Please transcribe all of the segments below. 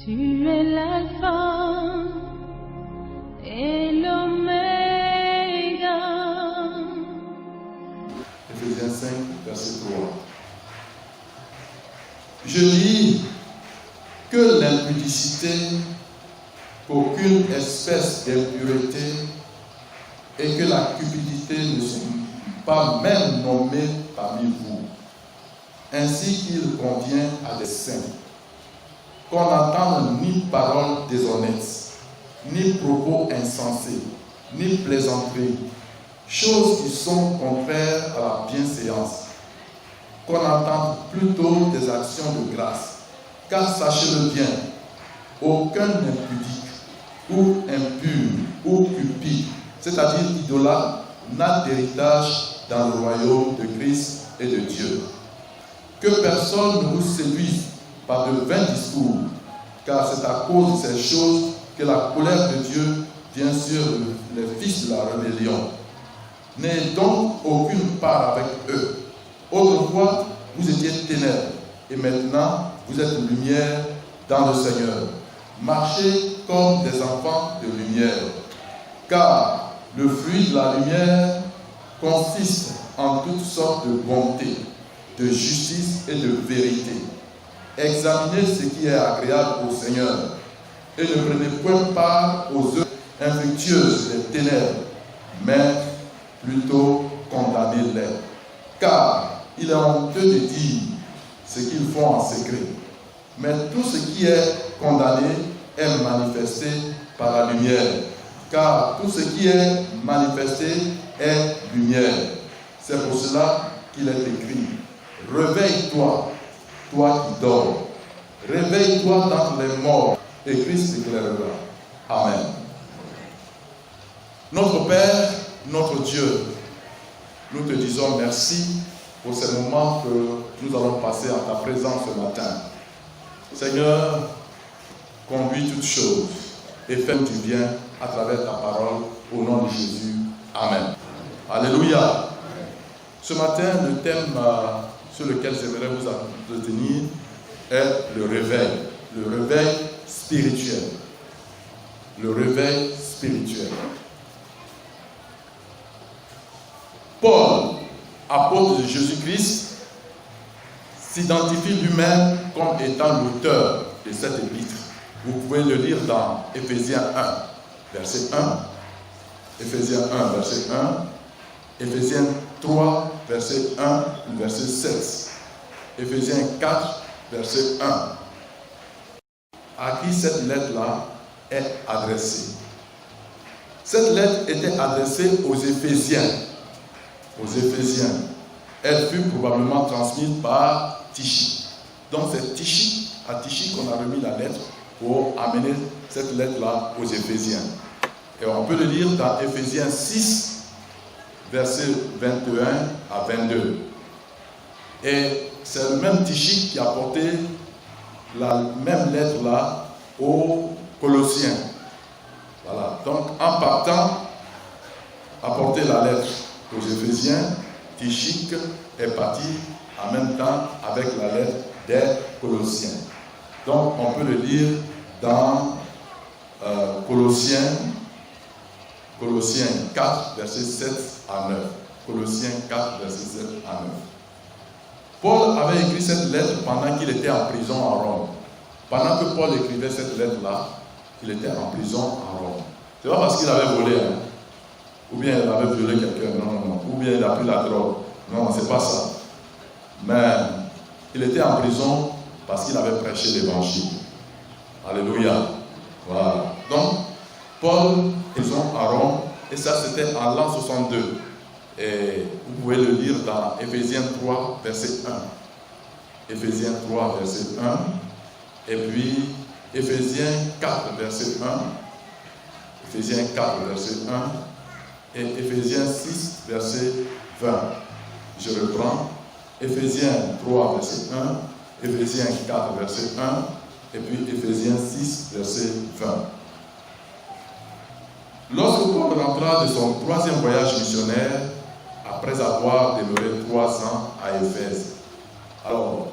Tu es l'alpha et l'oméga. Éphésiens 5, verset 3. Je lis que l'impudicité, qu'aucune espèce d'impureté et que la cupidité ne sont pas même nommées parmi vous, ainsi qu'il convient à des saints, qu'on n'entende ni paroles déshonnêtes, ni propos insensés, ni plaisanteries, choses qui sont contraires à la bienséance, qu'on entende plutôt des actions de grâce. Car sachez-le bien, aucun impudique ou impur ou cupide, c'est-à-dire idolâtre, n'a d'héritage dans le royaume de Christ et de Dieu. Que personne ne vous séduise par de vains discours, car c'est à cause de ces choses que la colère de Dieu vient sur les fils de la rébellion. N'ayez donc aucune part avec eux. Autrefois, vous étiez ténèbres, et maintenant, vous êtes lumière dans le Seigneur. Marchez comme des enfants de lumière, car le fruit de la lumière consiste en toutes sortes de bonté, de justice et de vérité. Examinez ce qui est agréable au Seigneur, et ne prenez point part aux œuvres infructueuses des ténèbres, mais plutôt condamnez-les. Car il est honteux de dire ce qu'ils font en secret. Mais tout ce qui est condamné est manifesté par la lumière. Car tout ce qui est manifesté est lumière. C'est pour cela qu'il est écrit: réveille-toi, toi qui dors. Réveille-toi d'entre les morts, et Christ éclairera. Amen. Notre Père, notre Dieu, nous te disons merci pour ces moments que nous allons passer en ta présence ce matin. Seigneur, conduis toutes choses et fais-nous du bien à travers ta parole, au nom de Jésus. Amen. Alléluia. Ce matin, le thème sur lequel j'aimerais vous entretenir est le réveil. Le réveil spirituel. Le réveil spirituel. Paul, apôtre de Jésus-Christ, s'identifie lui-même comme étant l'auteur de cette épître. Vous pouvez le lire dans Éphésiens 1, verset 1, Éphésiens 1, verset 1, Éphésiens 3, verset 1, verset 16, Éphésiens 4, verset 1. À qui cette lettre-là est adressée? Cette lettre était adressée aux Éphésiens. Aux Éphésiens. Elle fut probablement transmise par Tichy. Donc c'est Tichy, à Tichy qu'on a remis la lettre pour amener cette lettre-là aux Éphésiens. Et on peut le lire dans Éphésiens 6, versets 21 à 22. Et c'est le même Tichy qui a porté la même lettre-là aux Colossiens. Voilà. Donc en partant, apporter la lettre aux Éphésiens, Tichy est parti en même temps avec la lettre des Colossiens. Donc on peut le lire dans Colossiens 4, verset 7 à 9. Colossiens 4, verset 7 à 9. Paul avait écrit cette lettre pendant qu'il était en prison à Rome. Pendant que Paul écrivait cette lettre-là, il était en prison à Rome. C'est pas parce qu'il avait volé, hein? Ou bien il avait violé quelqu'un, non. Ou bien il a pris la drogue. Non, c'est pas ça. Mais il était en prison parce qu'il avait prêché l'évangile. Alléluia. Voilà. Donc, Paul, prison à Rome, et ça c'était en l'an 62. Et vous pouvez le lire dans Éphésiens 3, verset 1. Éphésiens 3, verset 1. Et puis, Éphésiens 4, verset 1. Éphésiens 4, verset 1. Et Éphésiens 6, verset 20. Je reprends. Éphésiens 3, verset 1. Éphésiens 4, verset 1. Et puis Éphésiens 6, verset 20. Lorsque Paul rentra de son troisième voyage missionnaire, après avoir demeuré 3 ans à Éphèse. Alors,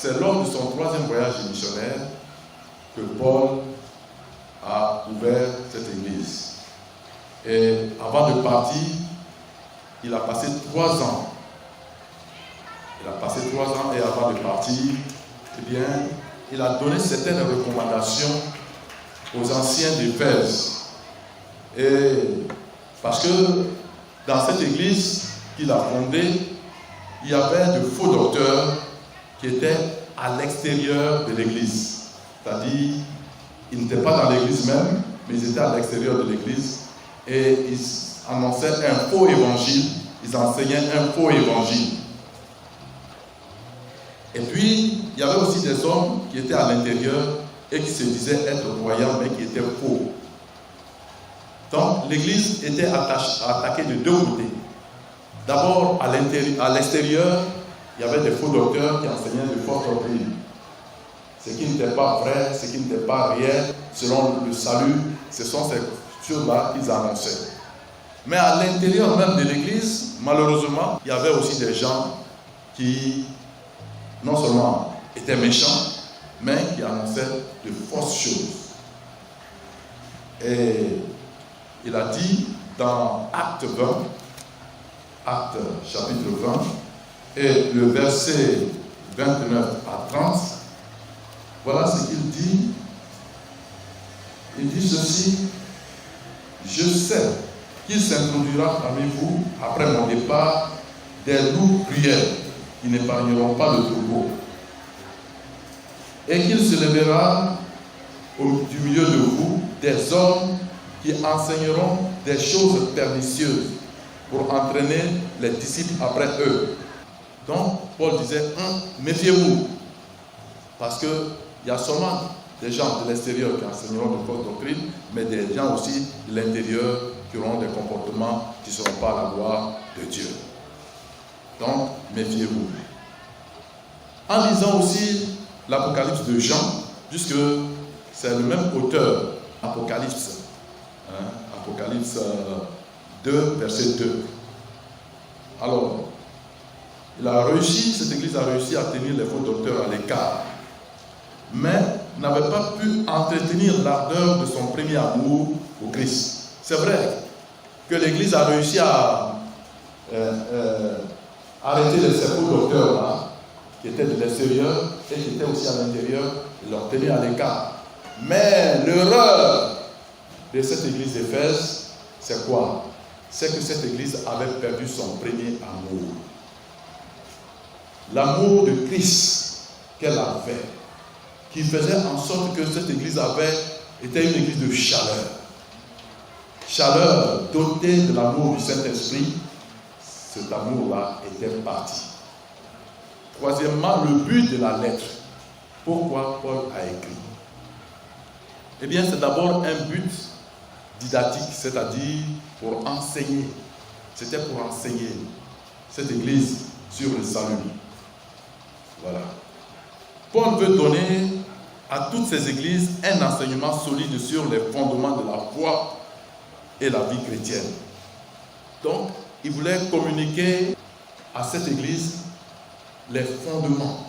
c'est lors de son 3e voyage missionnaire que Paul a ouvert cette église. Et avant de partir, il a passé 3 ans. Il a passé 3 ans et avant de partir, eh bien, il a donné certaines recommandations aux anciens d'Éphèse. Et parce que dans cette église qu'il a fondée, il y avait de faux docteurs qui étaient à l'extérieur de l'église. C'est-à-dire, ils n'étaient pas dans l'église même, mais ils étaient à l'extérieur de l'église et ils annonçaient un faux évangile, ils enseignaient un faux évangile. Et puis, il y avait aussi des hommes qui étaient à l'intérieur et qui se disaient être croyants, mais qui étaient faux. Donc, l'église était attaquée de 2 côtés. D'abord, à l'extérieur, il y avait des faux docteurs qui enseignaient de fausses doctrines. Ce qui n'était pas vrai, ce qui n'était pas réel, selon le salut, ce sont ces choses-là qu'ils annonçaient. Mais à l'intérieur même de l'église, malheureusement, il y avait aussi des gens qui, non seulement étaient méchants, mais qui annonçaient de fausses choses. Et il a dit dans Acte 20, Acte chapitre 20, et le verset 29 à 30, voilà ce qu'il dit. Il dit ceci: je sais qu'il s'introduira parmi vous, après mon départ, des loups cruels qui n'épargneront pas le troupeau, et qu'il se lèvera du milieu de vous des hommes qui enseigneront des choses pernicieuses pour entraîner les disciples après eux. Donc, Paul disait, méfiez-vous, parce qu'il y a seulement des gens de l'extérieur qui enseigneront de fausses doctrines, mais des gens aussi de l'intérieur qui auront des comportements qui ne seront pas à la gloire de Dieu. Donc, méfiez-vous. En lisant aussi l'Apocalypse de Jean, puisque c'est le même auteur, Apocalypse, Apocalypse 2, verset 2. Alors, cette église a réussi à tenir les faux docteurs à l'écart, mais n'avait pas pu entretenir l'ardeur de son premier amour au Christ. C'est vrai que l'église a réussi à arrêter ces faux docteurs-là, qui étaient de l'extérieur et qui étaient aussi à l'intérieur, et leur tenir à l'écart. Mais l'erreur de cette église d'Éphèse, c'est quoi? C'est que cette église avait perdu son premier amour. L'amour de Christ qu'elle avait, qui faisait en sorte que cette église était une église de chaleur. Chaleur dotée de l'amour du Saint-Esprit, cet amour-là était parti. Troisièmement, le but de la lettre. Pourquoi Paul a écrit? Eh bien, c'est d'abord un but didactique, c'est-à-dire pour enseigner. C'était pour enseigner cette église sur le salut. Voilà. Paul veut donner à toutes ces églises un enseignement solide sur les fondements de la foi et la vie chrétienne. Donc, il voulait communiquer à cette église les fondements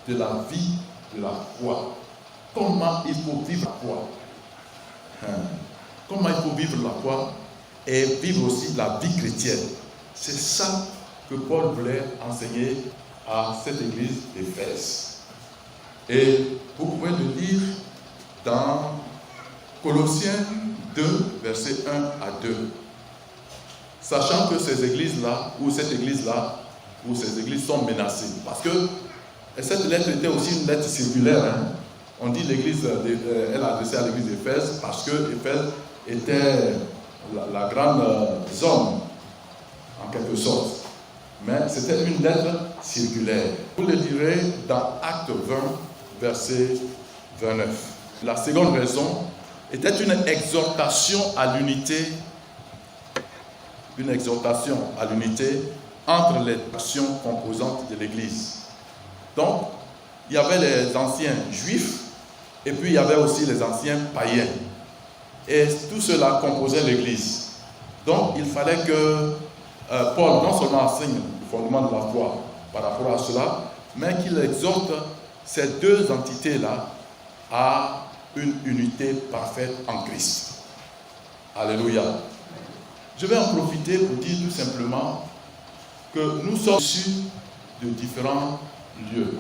de la vie de la foi. Comment il faut vivre la foi. Comment il faut vivre la foi et vivre aussi la vie chrétienne. C'est ça que Paul voulait enseigner à cette église d'Éphèse. Et vous pouvez le lire dans Colossiens 2, versets 1 à 2. Sachant que ces églises-là, ou cette église-là, ou ces églises sont menacées. Parce que cette lettre était aussi une lettre circulaire. On dit l'église, elle a adressée à l'église d'Éphèse parce que Éphèse était la grande zone, en quelque sorte. Mais c'était une lettre circulaire. Vous le direz dans Acte 20, verset 29. La seconde raison était une exhortation à l'unité. Une exhortation à l'unité entre les actions composantes de l'Église. Donc, il y avait les anciens juifs et puis il y avait aussi les anciens païens. Et tout cela composait l'Église. Donc, il fallait que Paul non seulement enseigne le fondement de la foi par rapport à cela, mais qu'il exhorte ces deux entités-là ont une unité parfaite en Christ. Alléluia. Je vais en profiter pour dire tout simplement que nous sommes issus de différents lieux.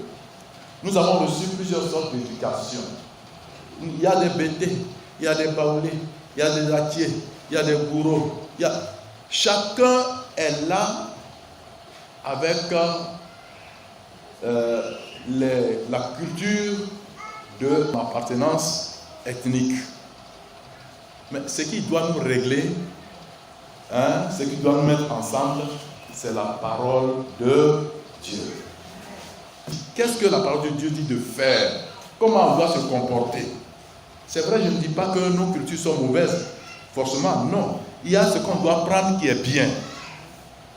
Nous avons reçu plusieurs sortes d'éducation. Il y a des bétés, il y a des baoulés, il y a des atiers, il y a des bourreaux. Chacun est là avec la culture de l'appartenance ethnique. Mais ce qui doit nous régler, ce qui doit nous mettre ensemble, c'est la parole de Dieu. Qu'est-ce que la parole de Dieu dit de faire? Comment on doit se comporter? C'est vrai, je ne dis pas que nos cultures sont mauvaises. Forcément, non. Il y a ce qu'on doit prendre qui est bien.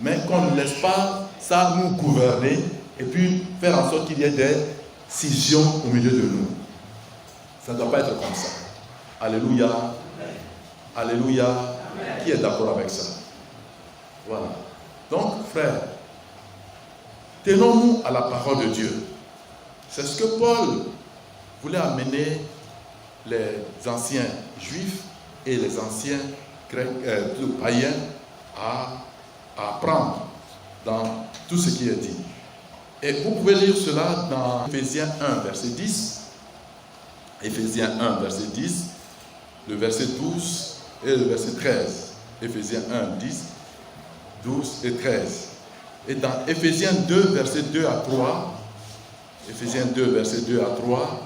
Mais qu'on ne laisse pas ça nous gouverner et puis faire en sorte qu'il y ait des scissions au milieu de nous. Ça ne doit pas être comme ça. Alléluia. Alléluia. Qui est d'accord avec ça? Voilà. Donc, frères, tenons-nous à la parole de Dieu. C'est ce que Paul voulait amener les anciens juifs et les anciens païens à apprendre dans tout ce qui est dit. Et vous pouvez lire cela dans Éphésiens 1, verset 10. Éphésiens 1, verset 10, le verset 12 et le verset 13. Éphésiens 1, 10, 12 et 13. Et dans Éphésiens 2, verset 2 à 3, Éphésiens 2, verset 2 à 3,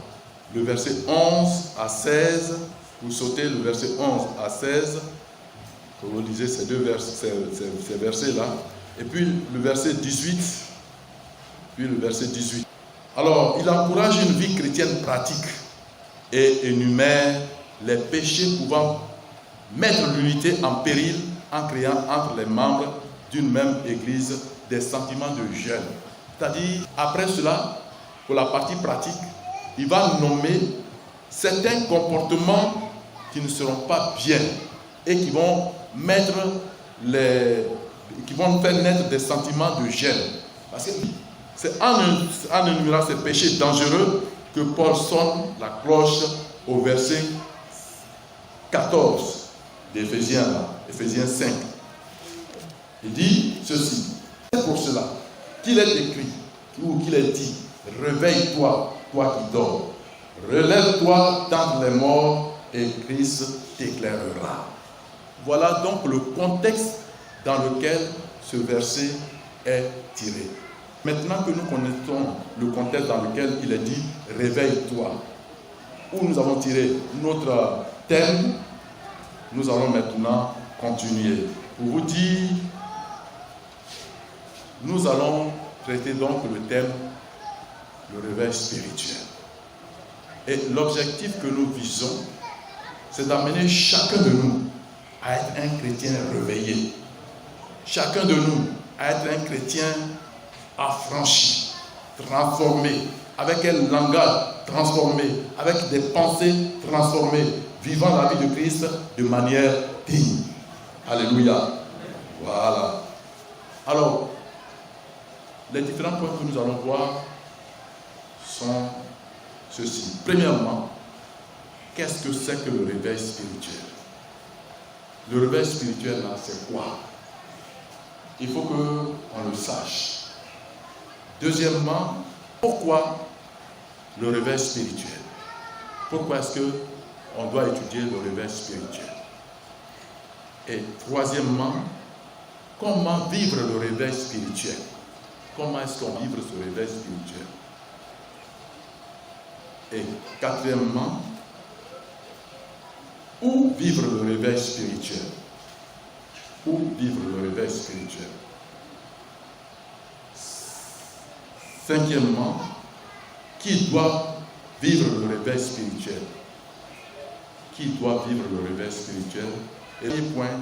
le verset 11 à 16, vous sautez le verset 11 à 16, vous lisez ces versets-là, et puis le verset 18, puis le verset 18. Alors, il encourage une vie chrétienne pratique et énumère les péchés pouvant mettre l'unité en péril en créant entre les membres d'une même église des sentiments de gêne. C'est-à-dire, après cela, pour la partie pratique, il va nommer certains comportements qui ne seront pas bien et qui vont faire naître des sentiments de gêne. Parce que c'est en énumérant ces péchés dangereux que Paul sonne la cloche au verset 14 d'Éphésiens, Éphésiens 5. Il dit ceci: c'est pour cela qu'il est écrit ou qu'il est dit, réveille-toi, toi qui dors, relève-toi d'entre les morts et Christ t'éclairera. Voilà donc le contexte dans lequel ce verset est tiré. Maintenant que nous connaissons le contexte dans lequel il est dit réveille-toi, où nous avons tiré notre thème, nous allons maintenant continuer. Pour vous dire, nous allons traiter donc le thème le réveil spirituel. Et l'objectif que nous visons, c'est d'amener chacun de nous à être un chrétien réveillé. Chacun de nous à être un chrétien affranchi, transformé, avec un langage transformé, avec des pensées transformées, vivant la vie de Christ de manière digne. Alléluia. Voilà. Alors, les différents points que nous allons voir sont ceci. Premièrement, qu'est-ce que c'est que le réveil spirituel? Le réveil spirituel, là, c'est quoi? Il faut qu'on le sache. Deuxièmement, pourquoi le réveil spirituel? Pourquoi est-ce qu'on doit étudier le réveil spirituel? Et troisièmement, comment vivre le réveil spirituel? Comment est-ce qu'on vit ce réveil spirituel? Et quatrièmement, où vivre le réveil spirituel? Où vivre le réveil spirituel? Cinquièmement, qui doit vivre le réveil spirituel? Qui doit vivre le réveil spirituel? Et le point,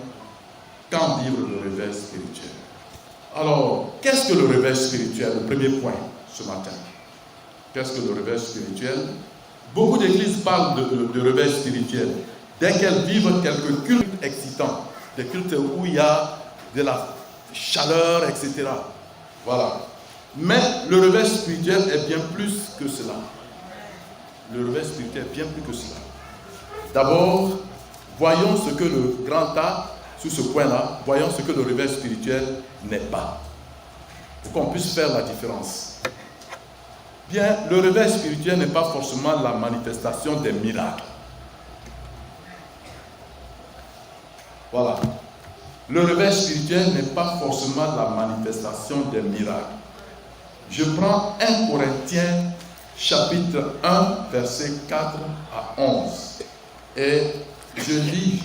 quand vivre le réveil spirituel? Alors, qu'est-ce que le réveil spirituel? Le premier point ce matin. Qu'est-ce que le réveil spirituel? Beaucoup d'églises parlent de réveil spirituel dès qu'elles vivent quelques cultes excitants, des cultes où il y a de la chaleur, etc. Voilà. Mais le réveil spirituel est bien plus que cela. Le réveil spirituel est bien plus que cela. D'abord, voyons ce que le grand A, sur ce point-là, voyons ce que le réveil spirituel n'est pas. Pour qu'on puisse faire la différence. Bien, le réveil spirituel n'est pas forcément la manifestation des miracles. Voilà. Le réveil spirituel n'est pas forcément la manifestation des miracles. Je prends 1 Corinthiens chapitre 1, versets 4 à 11. Et je lis.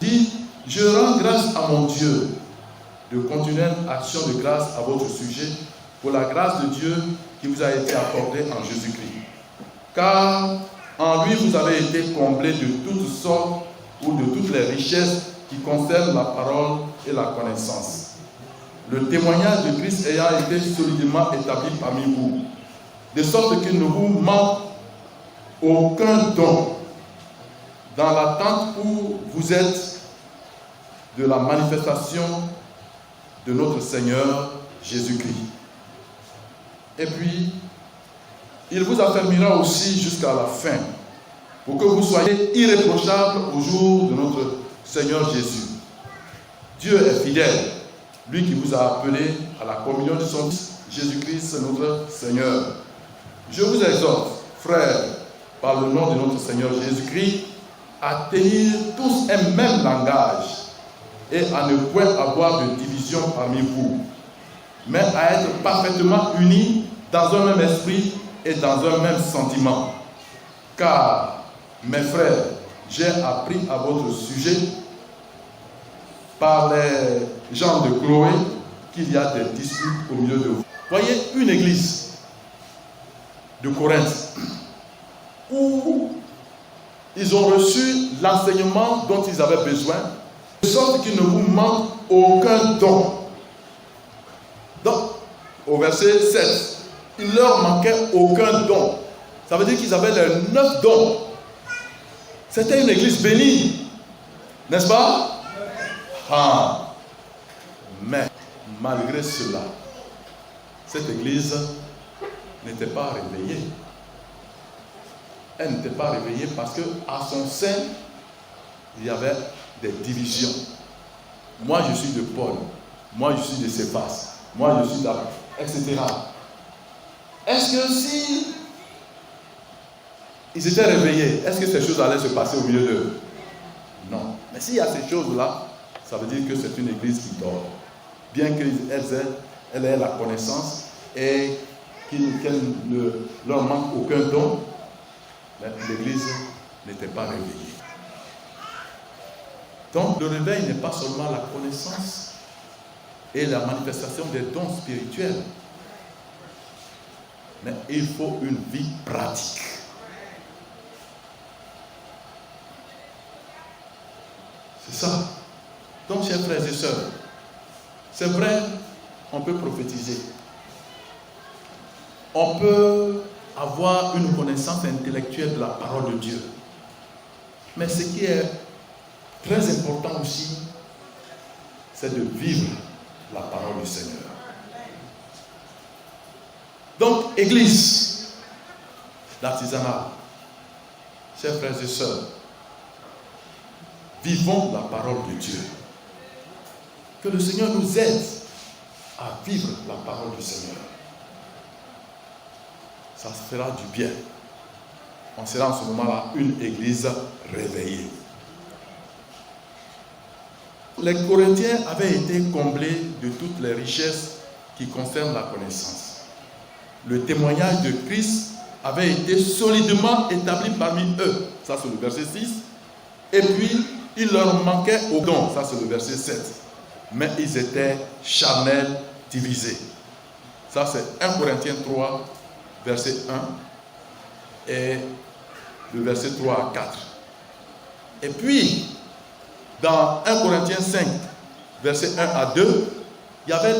Dit, je rends grâce à mon Dieu de continuelle action de grâce à votre sujet pour la grâce de Dieu qui vous a été accordée en Jésus-Christ. Car en lui vous avez été comblés de toutes sortes ou de toutes les richesses qui concernent la parole et la connaissance. Le témoignage de Christ ayant été solidement établi parmi vous, de sorte qu'il ne vous manque aucun don dans l'attente où vous êtes de la manifestation de notre Seigneur Jésus-Christ. Et puis, il vous affermira aussi jusqu'à la fin, pour que vous soyez irréprochables au jour de notre Seigneur Jésus. Dieu est fidèle, lui qui vous a appelé à la communion de son Fils, Jésus-Christ, notre Seigneur. Je vous exhorte, frères, par le nom de notre Seigneur Jésus-Christ, à tenir tous un même langage et à ne point avoir de division parmi vous, mais à être parfaitement unis dans un même esprit et dans un même sentiment. Car, mes frères, j'ai appris à votre sujet par les gens de Chloé qu'il y a des disputes au milieu de vous. Voyez une église de Corinthe où ils ont reçu l'enseignement dont ils avaient besoin, de sorte qu'il ne vous manque aucun don. Donc, au verset 7, il leur manquait aucun don. Ça veut dire qu'ils avaient les 9 dons. C'était une église bénie, n'est-ce pas? Ah. Mais malgré cela, cette église n'était pas réveillée. Elle n'était pas réveillée parce qu'à son sein, il y avait des divisions. Moi, je suis de Paul. Moi, je suis de Céphas. Moi, je suis d'Apollos, etc. Est-ce que si ils étaient réveillés, est-ce que ces choses allaient se passer au milieu d'eux? Non. Mais s'il y a ces choses-là, ça veut dire que c'est une église qui dort. Bien qu'elle ait la connaissance et qu'elle ne leur manque aucun don, l'église n'était pas réveillée. Donc le réveil n'est pas seulement la connaissance et la manifestation des dons spirituels, mais il faut une vie pratique. C'est ça. Donc, chers frères et sœurs, c'est vrai, on peut prophétiser. On peut avoir une connaissance intellectuelle de la parole de Dieu. Mais ce qui est très important aussi, c'est de vivre la parole du Seigneur. Donc, Église, l'artisanat, chers frères et sœurs, vivons la parole de Dieu. Que le Seigneur nous aide à vivre la parole du Seigneur. Ça se fera du bien. On sera en ce moment-là une église réveillée. Les Corinthiens avaient été comblés de toutes les richesses qui concernent la connaissance. Le témoignage de Christ avait été solidement établi parmi eux. Ça, c'est le verset 6. Et puis, il leur manquait au don. Ça, c'est le verset 7. Mais ils étaient charnels, divisés. Ça, c'est 1 Corinthiens 3, verset 1 et le verset 3 à 4. Et puis, dans 1 Corinthiens 5, verset 1 à 2, il y avait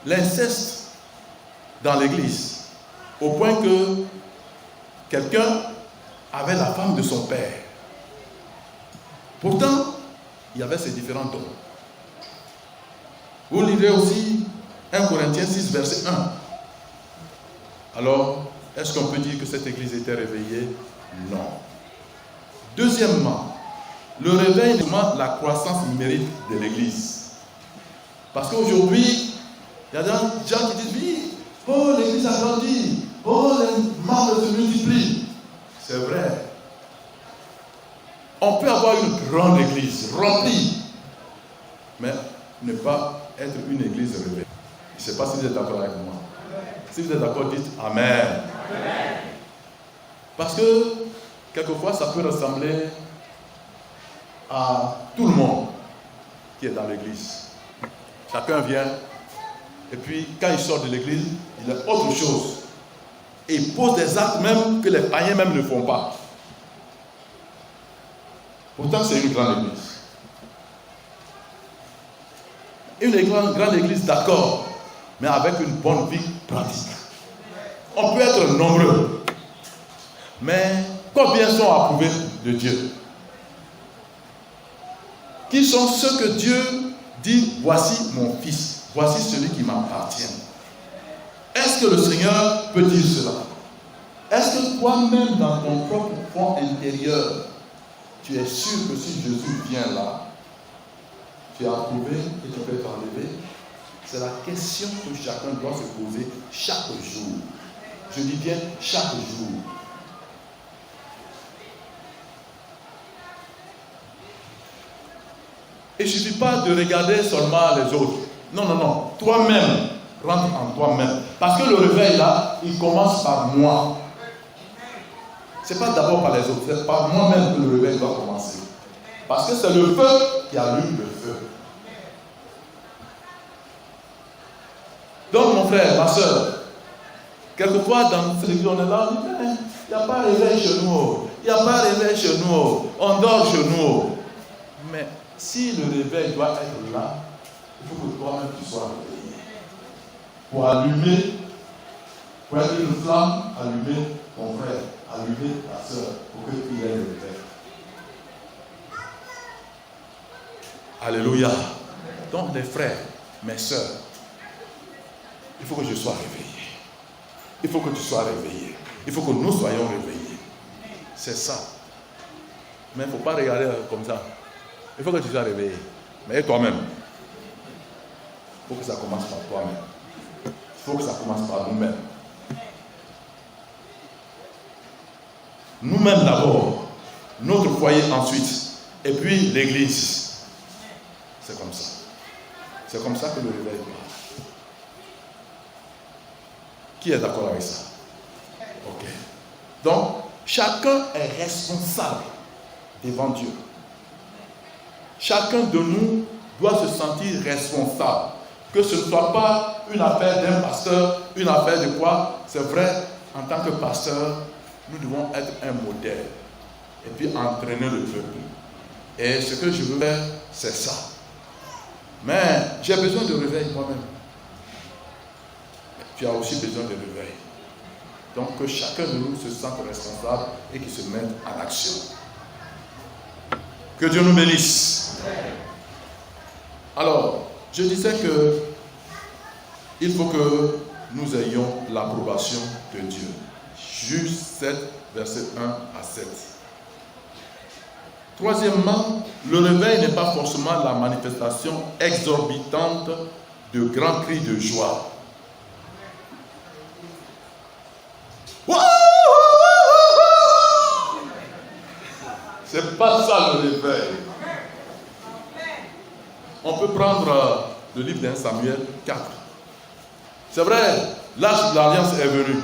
l'inceste dans l'église, au point que quelqu'un avait la femme de son père. Pourtant, il y avait ces différents dons. Vous lirez aussi 1 Corinthiens 6, verset 1. Alors, est-ce qu'on peut dire que cette église était réveillée? Non. Deuxièmement, le réveil demande la croissance numérique de l'église. Parce qu'aujourd'hui, il y a des gens qui disent, oui, oh, l'église a grandi, oh, les membres se multiplient. C'est vrai. On peut avoir une grande église remplie, mais ne pas être une église réveillée. Je ne sais pas si vous êtes d'accord avec moi. Si vous êtes d'accord, dites Amen. Amen. Parce que quelquefois, ça peut ressembler à tout le monde qui est dans l'église. Chacun vient, et puis quand il sort de l'église, il a autre chose. Et il pose des actes même que les païens même ne font pas. Pourtant, c'est une grande église. Une grande église, d'accord, mais avec une bonne vie pratique. On peut être nombreux, mais combien sont approuvés de Dieu? Qui sont ceux que Dieu dit, voici mon fils, voici celui qui m'appartient? Est-ce que le Seigneur peut dire cela? Est-ce que toi-même, dans ton propre fond intérieur, tu es sûr que si Jésus vient là, tu es approuvé et tu peux t'enlever? C'est la question que chacun doit se poser chaque jour. Je dis bien chaque jour. Il ne suffit pas de regarder seulement les autres. Non, non, non. Toi-même, rentre en toi-même. Parce que le réveil là, il commence par moi. Ce n'est pas d'abord par les autres, c'est par moi-même que le réveil doit commencer. Parce que c'est le feu qui allume le feu. Donc mon frère, ma soeur, quelquefois dans cette église, on est là, on dit, il n'y a pas de réveil chez nous. Il n'y a pas de réveil chez nous. On dort chez nous. Mais si le réveil doit être là, il faut que toi-même tu sois réveillé. Pour allumer, pour être une flamme, allumer ton frère, allumer ta soeur, pour qu'il ait le réveil. Alléluia. Donc les frères, mes soeurs, il faut que je sois réveillé. Il faut que tu sois réveillé. Il faut que nous soyons réveillés. C'est ça. Mais il ne faut pas regarder comme ça. Il faut que tu sois réveillé. Mais toi-même. Il faut que ça commence par toi-même. Il faut que ça commence par nous-mêmes. Nous-mêmes d'abord. Notre foyer ensuite. Et puis l'église. C'est comme ça. C'est comme ça que le réveil part. Qui est d'accord avec ça? Ok. Donc, chacun est responsable devant Dieu. Chacun de nous doit se sentir responsable. Que ce ne soit pas une affaire d'un pasteur, une affaire de quoi? C'est vrai, en tant que pasteur, nous devons être un modèle. Et puis entraîner le peuple. Et ce que je veux faire, c'est ça. Mais j'ai besoin de réveil moi-même. Tu as aussi besoin de réveil. Donc que chacun de nous se sente responsable et qu'il se mette en action. Que Dieu nous bénisse. Alors, je disais que il faut que nous ayons l'approbation de Dieu. Juge 7, verset 1 à 7. Troisièmement, le réveil n'est pas forcément la manifestation exorbitante de grands cris de joie. C'est pas ça le réveil. On peut prendre le livre d'un Samuel 4. C'est vrai, l'âge de l'alliance est venu.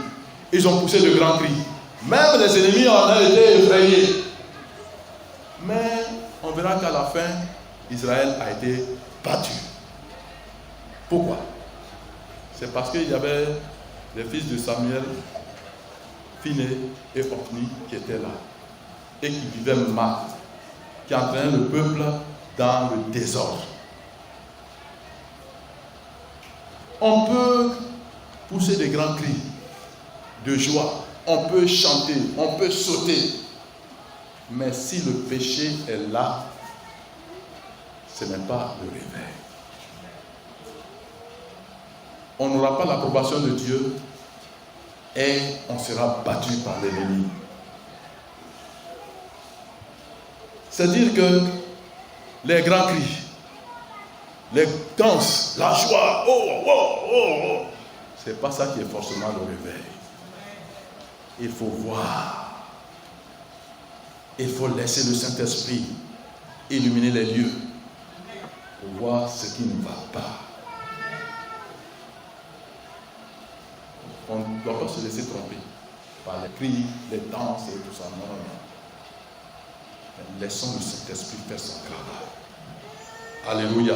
Ils ont poussé de grands cris. Même les ennemis en ont été effrayés. Mais on verra qu'à la fin, Israël a été battu. Pourquoi? C'est parce qu'il y avait les fils de Samuel, Phiné et Ophni qui étaient là et qui vivaient mal, qui entraînaient le peuple dans le désordre. On peut pousser des grands cris de joie, on peut chanter, on peut sauter, mais si le péché est là, ce n'est pas le réveil. on n'aura pas l'approbation de Dieu et on sera battu par l'ennemi. C'est-à-dire que les grands cris, les danses, la joie, c'est pas ça qui est forcément le réveil. Il faut voir. Il faut laisser le Saint-Esprit illuminer les lieux pour voir ce qui ne va pas. On ne doit pas se laisser tromper par les cris, les danses et tout ça. Non, non, non. Laissons le Saint-Esprit faire son travail. Alléluia.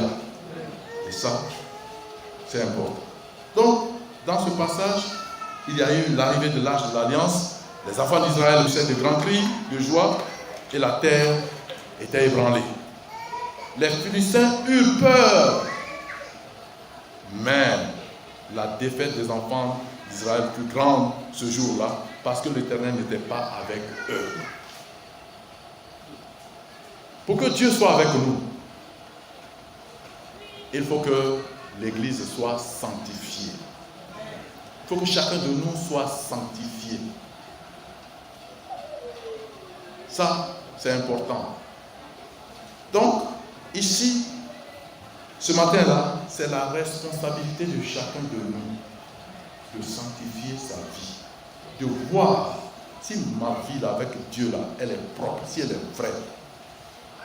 Et ça, c'est important. Donc, dans ce passage, il y a eu l'arrivée de l'Arche de l'Alliance. Les enfants d'Israël poussaient de grands cris de joie et la terre était ébranlée. Les Philistins eurent peur. Mais la défaite des enfants d'Israël fut grande ce jour-là parce que l'Éternel n'était pas avec eux. Pour que Dieu soit avec nous, il faut que l'Église soit sanctifiée. Il faut que chacun de nous soit sanctifié. Ça, c'est important. Donc, ici, ce matin-là, c'est la responsabilité de chacun de nous de sanctifier sa vie, de voir si ma vie là, avec Dieu, là, elle est propre, si elle est vraie.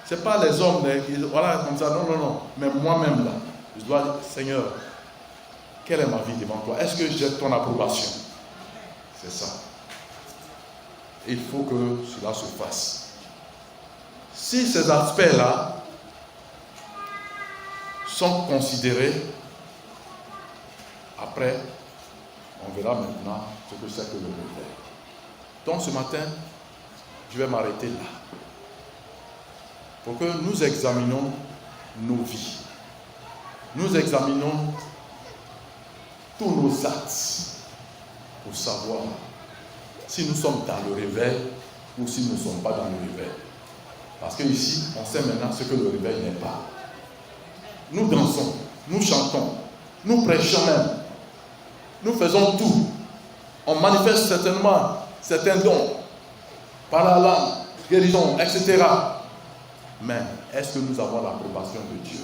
Ce n'est pas les hommes qui disent, voilà, comme ça, non, non, non. Mais moi-même, là, je dois dire, Seigneur, quelle est ma vie devant toi? Est-ce que j'ai ton approbation? C'est ça. Il faut que cela se fasse. Si ces aspects-là sont considérés, après, on verra maintenant ce que c'est que le réveil. Donc ce matin, je vais m'arrêter là. Pour que nous examinions nos vies. Nous examinons tous nos actes pour savoir si nous sommes dans le réveil ou si nous ne sommes pas dans le réveil. Parce qu'ici, on sait maintenant ce que le réveil n'est pas. Nous dansons, nous chantons, nous prêchons même. Nous faisons tout. On manifeste certainement certains dons par la langue, guérison, etc. Mais est-ce que nous avons l'approbation de Dieu?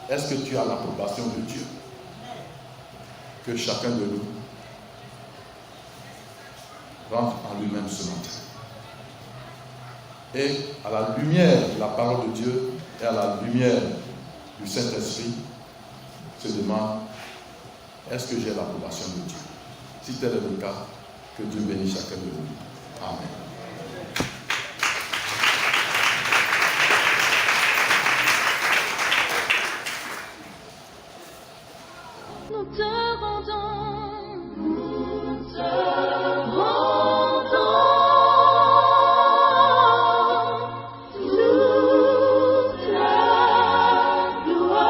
Est-ce que tu as l'approbation de Dieu? Que chacun de nous rentre en lui-même ce matin. Et à la lumière de la parole de Dieu et à la lumière du Saint-Esprit, se demande, est-ce que j'ai l'approbation de Dieu? Si tel est le cas, que Dieu bénisse chacun de nous. Amen. Nous te rendons